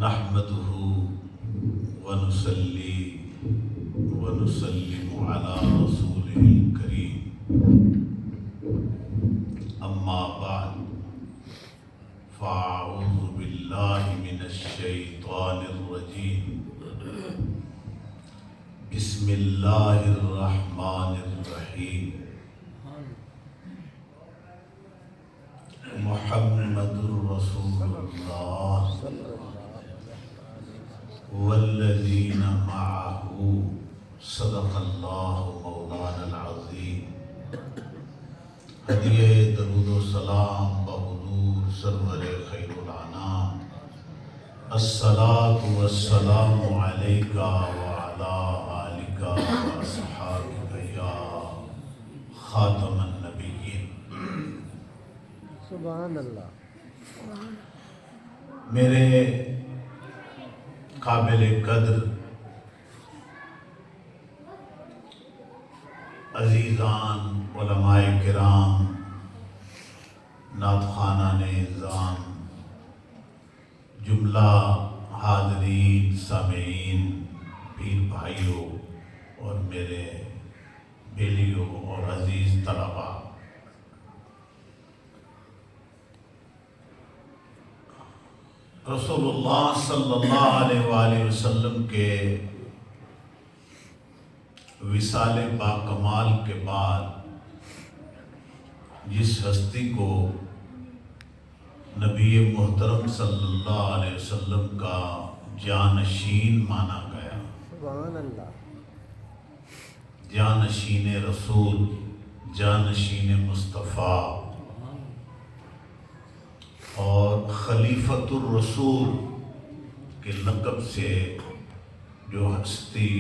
نحمده ونصلي ونسلم على رسوله الكريم اما بعد فاعوذ بالله من الشيطان الرجيم بسم الله الرحمن الرحيم محمد رسول الله والذين معه صدق الله مولانا العظيم ہدیہ درود و سلام بحضور سرور خیر الانام الصلاة والسلام علیک وعلی آلک واصحابک یا خاتم النبیین۔ سبحان اللہ۔ میرے قابل قدر عزیزان علماء کرام، نعت خوانان اعظام، جملہ حاضرین سامعین، پیر بھائیوں اور میرے بیلیوں اور عزیز طلباء، رسول اللہ صلی اللہ علیہ وآلہ وسلم کے وصال باکمال کے بعد جس ہستی کو نبی محترم صلی اللہ علیہ وسلم کا جانشین مانا گیا، سبحان اللہ، جانشین رسول، جانشین مصطفیٰ اور خلیفۃ الرسول کے لقب سے جو ہستی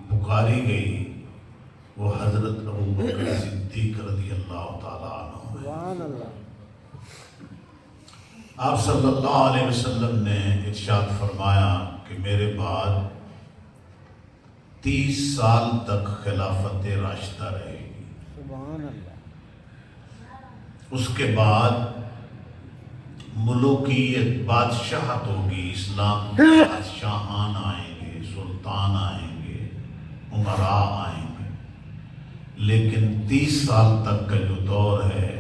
پکاری گئی وہ حضرت ابوبکر صدیق رضی اللہ تعالیٰ عنہ ہے۔ سبحان اللہ۔ آپ صلی اللہ علیہ وسلم نے ارشاد فرمایا کہ میرے بعد 30 سال تک خلافت راشدہ رہے گی، سبحان اللہ۔ اس کے بعد ملوکیت، بادشاہت ہوگی، اسلام کے بادشاہان آئیں گے، سلطان آئیں گے، امراء آئیں گے، لیکن 30 سال تک کا جو دور ہے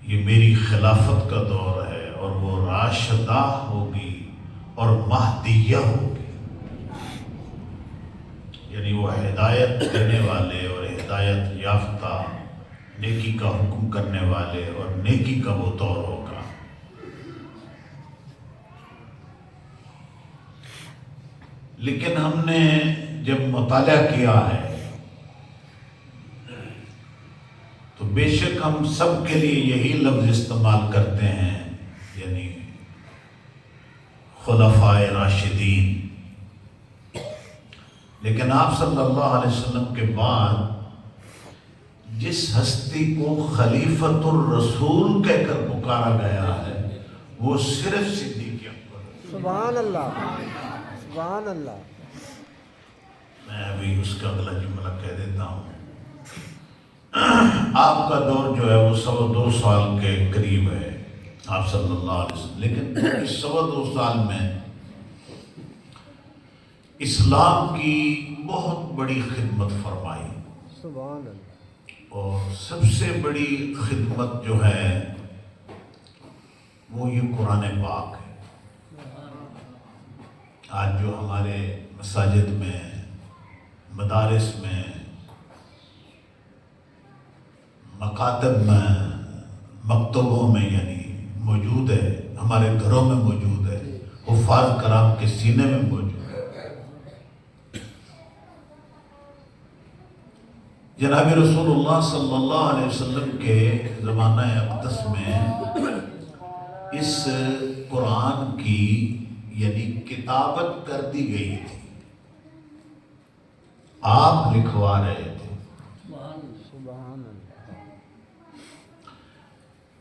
یہ میری خلافت کا دور ہے، اور وہ راشدہ ہوگی اور مہدیہ ہوگی، یعنی وہ ہدایت دینے والے اور ہدایت یافتہ، نیکی کا حکم کرنے والے اور نیکی کا وہ دور ہوگا۔ لیکن ہم نے جب مطالعہ کیا ہے تو بے شک ہم سب کے لیے یہی لفظ استعمال کرتے ہیں، یعنی خلفائے راشدین، لیکن آپ صلی اللہ علیہ وسلم کے بعد جس ہستی کو خلیفۃ الرسول کہہ کر پکارا گیا ہے وہ صرف صدیق اکبر۔ سبحان اللہ، سبحان اللہ۔ میں ابھی اس کا اگلا جملہ کہہ دیتا ہوں۔ آپ کا دور جو ہے وہ 2.25 سال کے قریب ہے، آپ صلی اللہ علیہ وسلم، لیکن اس 2.25 سال میں اسلام کی بہت بڑی خدمت فرمائی، سبحان اللہ۔ اور سب سے بڑی خدمت جو ہے وہ یہ قرآن پاک ہے۔ آج جو ہمارے مساجد میں، مدارس میں، مکاتب میں، مکتبوں میں یعنی موجود ہے، ہمارے گھروں میں موجود ہے، حفاظ کرام کے سینے میں موجود ہے، جناب رسول اللہ صلی اللہ علیہ وسلم کے زمانہ اقدس میں اس قرآن کی یعنی کتابت کر دی گئی تھی، آپ لکھوا رہے تھے۔ سبحان اللہ۔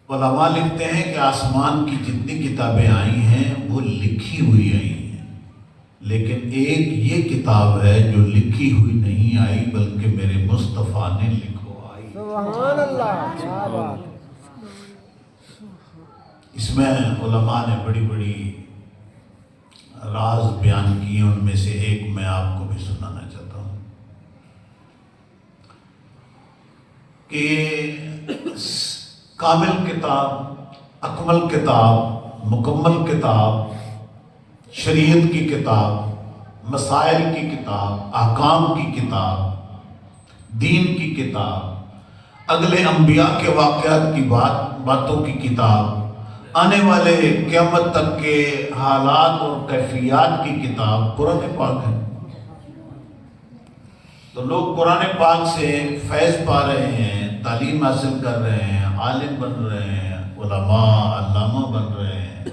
علماء لکھتے ہیں کہ آسمان کی جتنی کتابیں آئی ہیں وہ لکھی ہوئی آئی ہیں، لیکن ایک یہ کتاب ہے جو لکھی ہوئی نہیں آئی بلکہ میرے مصطفیٰ نے لکھوائی۔ سبحان اللہ، کیا بات ہے۔ اس میں علماء نے بڑی بڑی راز بیان کیے، ان میں سے ایک میں آپ کو بھی سنانا چاہتا ہوں کہ کامل کتاب، اکمل کتاب، مکمل کتاب، شریعت کی کتاب، مسائل کی کتاب، احکام کی کتاب، دین کی کتاب، اگلے انبیاء کے واقعات کی باتوں کی کتاب، آنے والے قیامت تک کے حالات اور کیفیات کی کتاب قرآن پاک ہے۔ تو لوگ قرآن پاک سے فیض پا رہے ہیں، تعلیم حاصل کر رہے ہیں، عالم بن رہے ہیں، علماء علامہ بن رہے ہیں،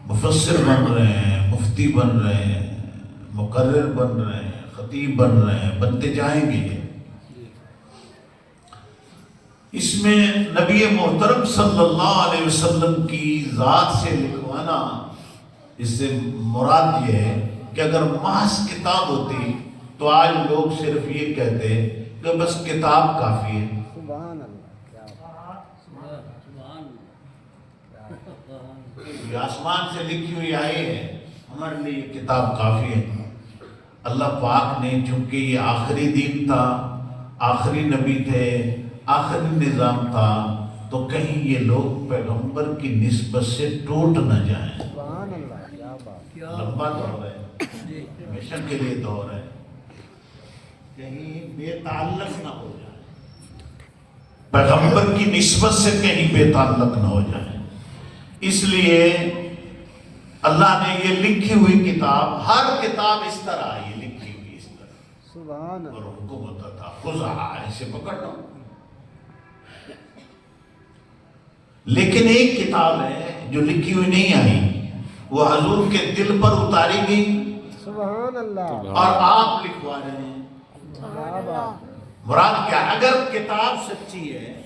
مفسر بن رہے ہیں، مفتی بن رہے ہیں، مقرر بن رہے ہیں، خطیب بن رہے ہیں، بنتے جائیں گے۔ اس میں نبی محترم صلی اللہ علیہ وسلم کی ذات سے لکھوانا، اس سے مراد یہ ہے کہ اگر محض کتاب ہوتی تو آج لوگ صرف یہ کہتے کہ بس کتاب کافی ہے۔ سبحان اللہ، کیا بات، یہ آسمان سے لکھی ہوئی آئی ہے، ہمارے لیے یہ کتاب کافی ہے۔ اللہ پاک نے چونکہ یہ آخری دین تھا، آخری نبی تھے، آخری نظام تھا، تو کہیں یہ لوگ پیغمبر کی نسبت سے ٹوٹ نہ جائیں۔ سبحان اللہ، کیا بات، لمبا دور ہے، ہمیشہ کے لیے دور ہے، کہیں بے تعلق نہ ہو جائے، پیغمبر کی نسبت سے کہیں بے تعلق نہ ہو جائے۔ اس لیے اللہ نے یہ لکھی ہوئی کتاب، ہر کتاب اس طرح یہ لکھی ہوئی اس طرح، سبحان اور اللہ، حکم ہوتا تھا خذھا، اسے پکڑ لو۔ لیکن ایک کتاب ہے جو لکھی ہوئی نہیں آئی، وہ حضور کے دل پر اتاری گئی سبحان اللہ، اور آپ لکھوا رہے ہیں۔ کیا بات، مراد کیا ہے؟ اگر کتاب سچی ہے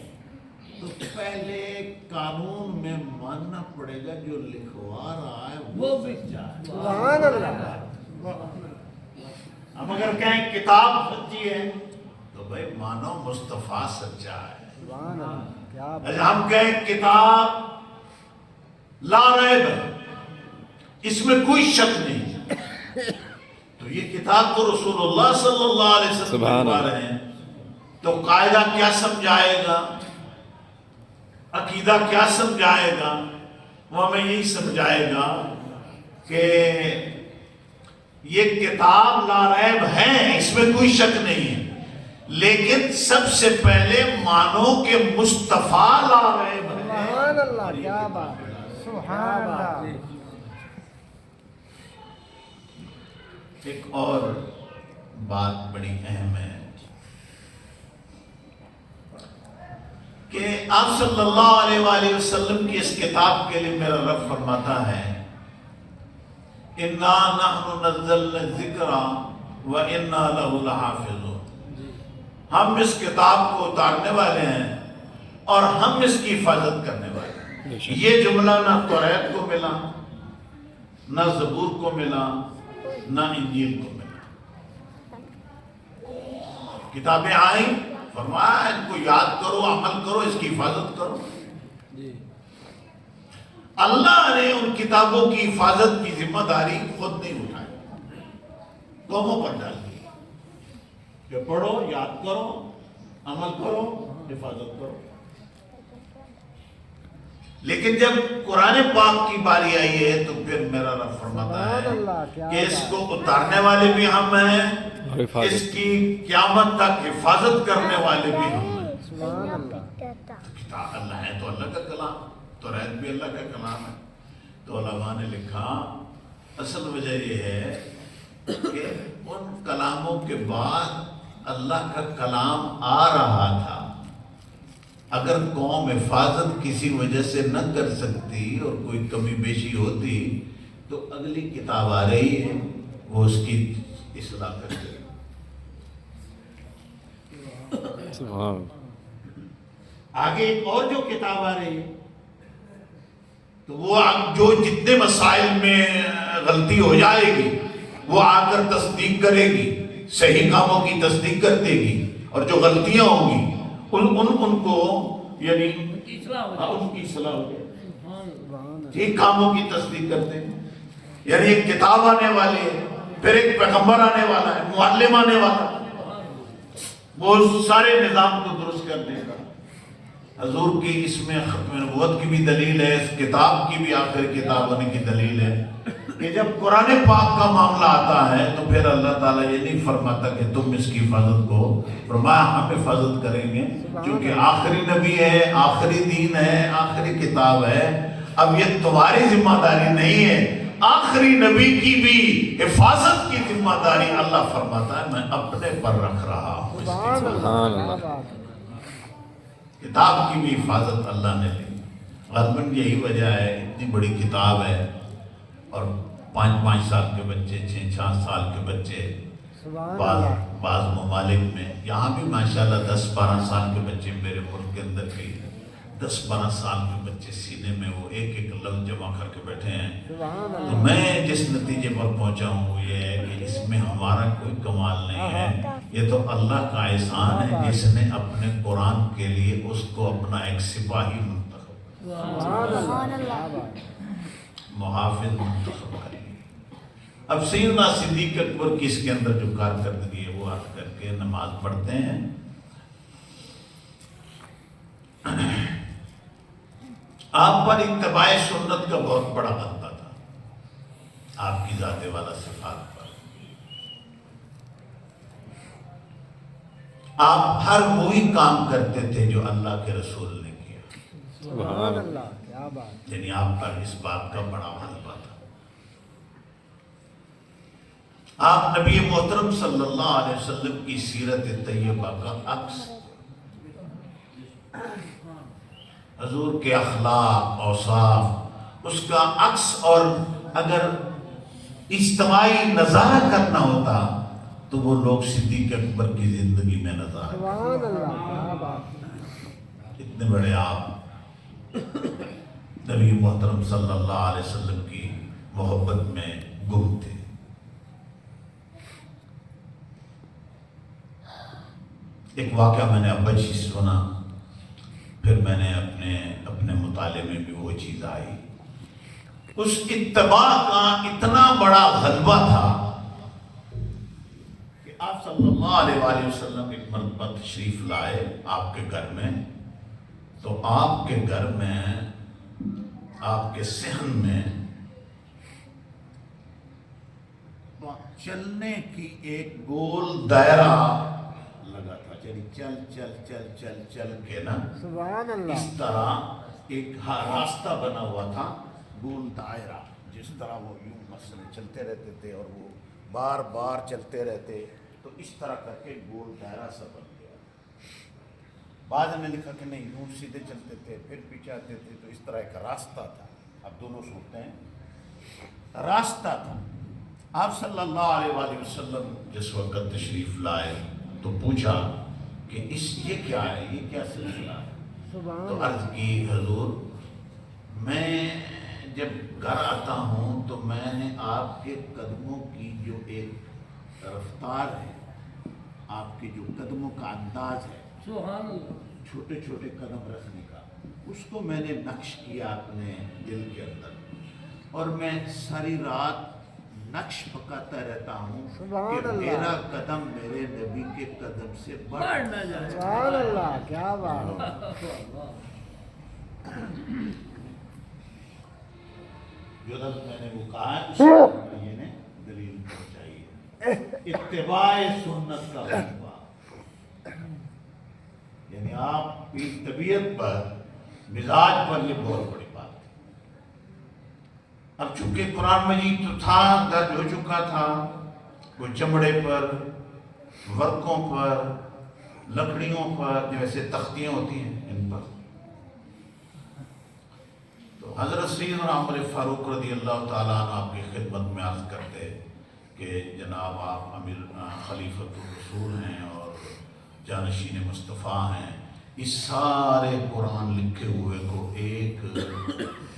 تو پہلے قانون میں ماننا پڑے گا جو لکھوا رہا ہے وہ سچا ہے۔ سبحان اللہ، ہم اگر کہیں کتاب سچی ہے تو بھائی مانو مصطفیٰ سچا ہے۔ سبحان اللہ، کیا بات، اگر ہم کہیں کتاب لا ریب ہے، اس میں کوئی شک نہیں، تو یہ کتاب تو رسول اللہ صلی اللہ علیہ وسلم لکھوا رہے ہیں، تو قاعدہ کیا سمجھائے گا، عقیدہ کیا سمجھائے گا؟ وہ ہمیں یہی سمجھائے گا کہ یہ کتاب لا ریب ہے، اس میں کوئی شک نہیں ہے، لیکن سب سے پہلے مانو کہ مصطفیٰ لا ریب ہے۔ سبحان اللہ، کیا بات، سبحان اللہ، ایک اور بات بڑی اہم ہے کہ آپ صلی اللہ علیہ وآلہ وسلم کی اس کتاب کے لیے میرا رب فرماتا ہے اِنَّا نَحْنُ نَزَّلْنَا الذِّكْرَ وَإِنَّا لَهُ لَحَافِظُونَ، ہم اس کتاب کو اتارنے والے ہیں اور ہم اس کی حفاظت کرنے والے ہیں۔ یہ جملہ نہ توریت کو ملا، نہ زبور کو ملا، نہ انجیل کو ملا۔ کتابیں آئیں، فرمایا ان کو یاد کرو، عمل کرو، اس کی حفاظت کرو۔ اللہ نے ان کتابوں کی حفاظت کی ذمہ داری خود نہیں اٹھائی، قوموں پر ڈال دی کہ پڑھو، یاد کرو، عمل کرو، حفاظت کرو۔ لیکن جب قرآن پاک کی باری آئی ہے تو پھر میرا رب فرماتا ہے کہ اس کو اتارنے والے بھی ہم ہیں، اس کی قیامت تک حفاظت کرنے والے بھی ہم ہیں۔ سبحان اللہ، کتاب اللہ ہے تو اللہ کا کلام، توریت بھی اللہ کا کلام ہے۔ تو علماء نے لکھا اصل وجہ یہ ہے کہ ان کلاموں کے بعد اللہ کا کلام آ رہا تھا، اگر قوم حفاظت کسی وجہ سے نہ کر سکتی اور کوئی کمی بیشی ہوتی تو اگلی کتاب آ رہی ہے، وہ اس کی اصلاح کر دے گی۔ آگے ایک اور جو کتاب آ رہی ہے تو وہ جو جتنے مسائل میں غلطی ہو جائے گی وہ آ کر تصدیق کرے گی، صحیح کاموں کی تصدیق کر دے گی، اور جو غلطیاں ہوں گی ان کو یعنی ان کی اصلاح ہو جائے، ٹھیک کاموں کی تصدیق کر دیں۔ یعنی ایک کتاب آنے والی ہے، پھر ایک پیغمبر آنے والا ہے، معلم آنے والا ہے، وہ سارے نظام کو درست کرنے کا۔ حضور کی اس میں ختم نبوت کی بھی دلیل ہے، اس کتاب کی بھی آخر کتاب ہونے کی دلیل ہے کہ جب قرآن پاک کا معاملہ آتا ہے تو پھر اللہ تعالیٰ یہ نہیں فرماتا کہ تم اس کی حفاظت کو، فرمایا ہم حفاظت کریں گے، کیونکہ آخری نبی ہے، آخری دین ہے، آخری کتاب ہے، اب یہ تمہاری ذمہ داری نہیں ہے، آخری نبی کی بھی حفاظت کی ذمہ داری اللہ فرماتا ہے میں اپنے پر رکھ رہا ہوں۔ سبحان اللہ۔ کتاب کی بھی حفاظت اللہ نے لی۔ غالباً یہی وجہ ہے، اتنی بڑی کتاب ہے اور 5 سال کے بچے، 6 سال کے بچے، بعض ممالک میں، یہاں بھی ماشاءاللہ 10-12 سال کے بچے، میرے ملک کے اندر بھی 10-12 سال کے بچے سینے میں وہ ایک لفظ جمع کر کے بیٹھے ہیں۔ تو میں جس نتیجے پر پہنچا ہوں وہ یہ ہے کہ اس میں ہمارا کوئی کمال نہیں ہے، یہ تو اللہ کا احسان ہے جس نے اپنے قرآن کے لیے اس کو اپنا ایک سپاہی منتخب، محافظ منتخب کر لیا۔ اب سیدنا صدیق اکبر کی اس کے اندر جو کارکردگی ہے وہ عرض کر کے نماز پڑھتے ہیں۔ آپ پر اتباع سنت کا بہت بڑا غلبہ تھا، آپ کی ذات والا صفات پر۔ آپ ہر وہی کام کرتے تھے جو اللہ کے رسول نے کیا، سبحان اللہ، کیا بات۔ یعنی آپ پر اس بات کا بڑا غلبہ تھا۔ آپ نبی محترم صلی اللہ علیہ وسلم کی سیرت طیبہ کا عکس، حضور کے اخلاق، اوصاف، اس کا عکس، اور اگر اجتماعی نظارہ کرنا ہوتا تو وہ لوگ صدیق اکبر کی زندگی میں نظارہ کرتے۔ سبحان اللہ، کیا بات۔ اتنے بڑے آپ نبی محترم صلی اللہ علیہ وسلم کی محبت میں گم تھے۔ ایک واقعہ میں نے ابا جی سے سنا، پھر میں نے اپنے مطالعے میں بھی وہ چیز آئی۔ اس اتباع کا اتنا بڑا غلبہ تھا کہ آپ صلی اللہ علیہ وآلہ وسلم ایک مرتبہ تشریف لائے آپ کے گھر میں، تو آپ کے گھر میں، آپ کے صحن میں چلنے کی ایک گول دائرہ لگا تھا، چل چل چل چل چل چل کے نا، سبحان اللہ، اس طرح ایک راستہ بنا ہوا تھا، گول دائرہ، جس طرح وہ یوں مثلا چلتے رہتے تھے اور وہ بار بار چلتے رہتے، تو اس طرح کر کے گول دائرہ سا بن گیا۔ بعد میں لکھا کہ نہیں، یوں سیدھے چلتے تھے پھر پیچھے آتے تھے، تو اس طرح ایک راستہ تھا۔ اب دونوں سنتے ہیں، راستہ تھا۔ آپ صلی اللہ علیہ وآلہ وسلم جس وقت تشریف لائے تو پوچھا کہ یہ کیا ہے، یہ کیا سلسلہ ہے؟ تو عرض کی حضور، میں جب گھر آتا ہوں تو میں نے آپ کے قدموں کی جو ایک رفتار ہے، آپ کے جو قدموں کا انداز ہے، چھوٹے چھوٹے قدم رکھنے کا، اس کو میں نے نقش کیا اپنے دل کے اندر، اور میں ساری رات نقش پکاتا رہتا ہوں کہ میرا قدم میرے نبی کے قدم سے بڑھ نہ جائے۔ سبحان اللہ، کیا بات۔ جو لفظ میں نے وہ کہا ہے، اس کو یہ نے دلیل پہنچائی ہے، اتباع سنت کا غلبہ، یعنی آپ کی طبیعت پر، مزاج پر یہ بہت بڑی بات ہے۔ اب چونکہ قرآن مجید تو تھا، درج ہو چکا تھا، کوئی چمڑے پر، ورقوں پر، لکڑیوں پر، جیسے تختیاں ہوتی ہیں ان پر، تو حضرت سیدنا عمر فاروق رضی اللہ تعالیٰ عنہ آپ کی خدمت میں عرض کرتے کہ جناب آپ امیر خلیفۃ الرسول ہیں اور جانشین مصطفیٰ ہیں، اس سارے قرآن لکھے ہوئے کو ایک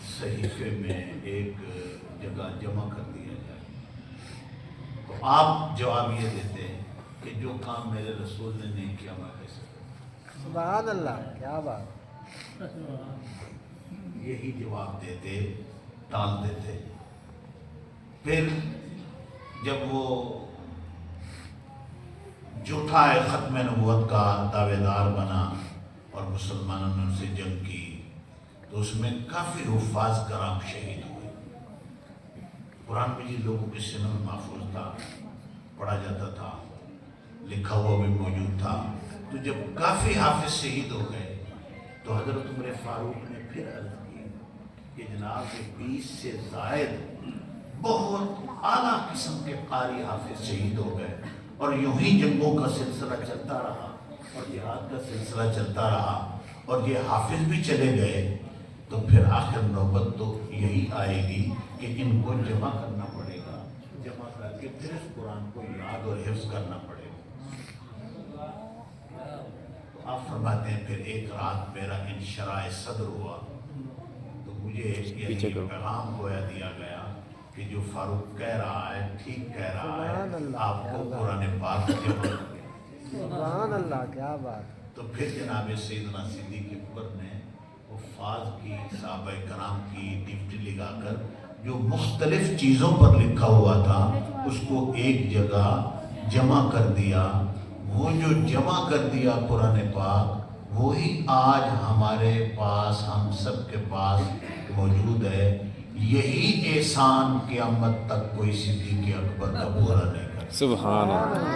صحیفے میں ایک جگہ جمع کر دیا جائے۔ تو آپ جواب یہ دیتے ہیں کہ جو کام میرے رسول نے نہیں کیا میں کیسے کروں؟ سبحان اللہ، کیا بات۔ یہی جواب دیتے، ٹال دیتے۔ پھر جب وہ جھوٹا ختم نبوت کا دعوے دار بنا اور مسلمانوں نے ان سے جنگ کی تو اس میں کافی حفاظ کرام شہید ہوئے۔ قرآن مجید لوگوں کے سینوں میں محفوظ تھا، پڑھا جاتا تھا، لکھا ہوا بھی موجود تھا۔ تو جب کافی حافظ شہید ہو گئے تو حضرت عمر فاروق نے پھر عرض کی کہ جناب 20 سے زائد بہت اعلیٰ قسم کے قاری حافظ شہید ہو گئے، اور یوں ہی جنگوں کا سلسلہ چلتا رہا اور جہاد کا سلسلہ چلتا رہا اور یہ حافظ بھی چلے گئے، تو پھر آخر نوبت تو یہی آئے گی کہ ان کو جمع کرنا پڑے گا، جمع کر کے پھر اس قرآن کو یاد اور حفظ کرنا پڑے گا۔ تو آپ فرماتے ہیں پھر ایک رات میرا انشراح صدر ہوا تو مجھے یعنی پیغام گویا دیا گیا کہ جو فاروق کہہ رہا ہے ٹھیک کہہ رہا ہے، آپ کو قرآن پاک جمع کریں۔ سبحان اللہ، کیا بات۔ تو پھر جناب سیدنا صدیق اکبر نے حفاظ کی، صحابہ کرام کی ڈپٹی لگا کر جو مختلف چیزوں پر لکھا ہوا تھا اس کو ایک جگہ جمع کر دیا۔ وہ جو جمع کر دیا قرآن پاک وہی آج ہمارے پاس، ہم سب کے پاس موجود ہے۔ یہی احسان قیامت تک کوئی صدیق اکبر کا پورا نہیں کر۔ سبحان اللہ۔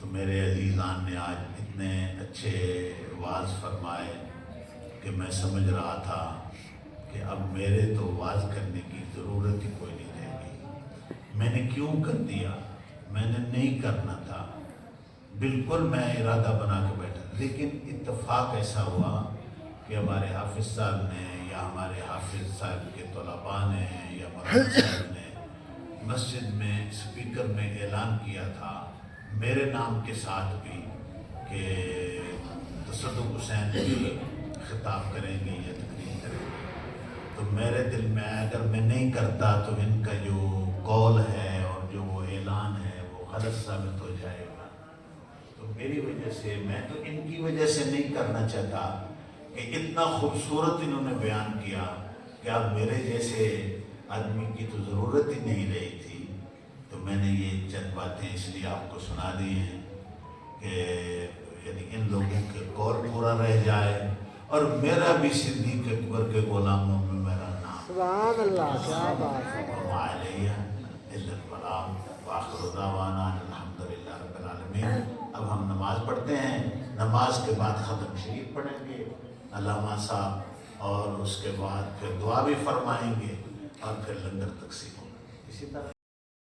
تو میرے عزیزان نے آج اتنے اچھے واعظ فرمائے کہ میں سمجھ رہا تھا کہ اب میرے تو واعظ کرنے کی ضرورت ہی کوئی نہیں رہ گئی۔ میں نے کیوں کر دیا؟ میں نے نہیں کرنا تھا، بالکل میں ارادہ بنا کے بیٹھا، لیکن اتفاق ایسا ہوا کہ ہمارے حافظ صاحب نے یا ہمارے حافظ صاحب کے طلباء نے یا مولانا صاحب نے مسجد میں اسپیکر میں اعلان کیا تھا میرے نام کے ساتھ بھی کہ تصدق حسین بھی خطاب کریں گے یا تقریر کریں گے۔ تو میرے دل میں اگر میں نہیں کرتا تو ان کا جو قول ہے اور جو وہ اعلان ہے وہ غلط ثابت ہو جائے گا۔ تو میری وجہ سے، میں تو ان کی وجہ سے نہیں کرنا چاہتا کہ اتنا خوبصورت انہوں نے بیان کیا کہ اب میرے جیسے آدمی کی تو ضرورت ہی نہیں رہی تھی۔ تو میں نے یہ چند باتیں اس لیے آپ کو سنا دی ہیں کہ یعنی ان لوگوں کے قول پورا رہ جائے اور میرا بھی صدیق اکبر کے غلاموں میں میرا نام۔ سبحان اللہ، کیا بات ہے۔ وما علیہ الا البلاغ وآخر دعوانا الحمد للہ رب العالمین۔ اب ہم نماز پڑھتے ہیں، نماز کے بعد ختم شریف پڑھیں گے علامہ صاحب، اور اس کے بعد پھر دعا بھی فرمائیں گے اور پھر لنگر تقسیم ہوگا۔ اسی طرح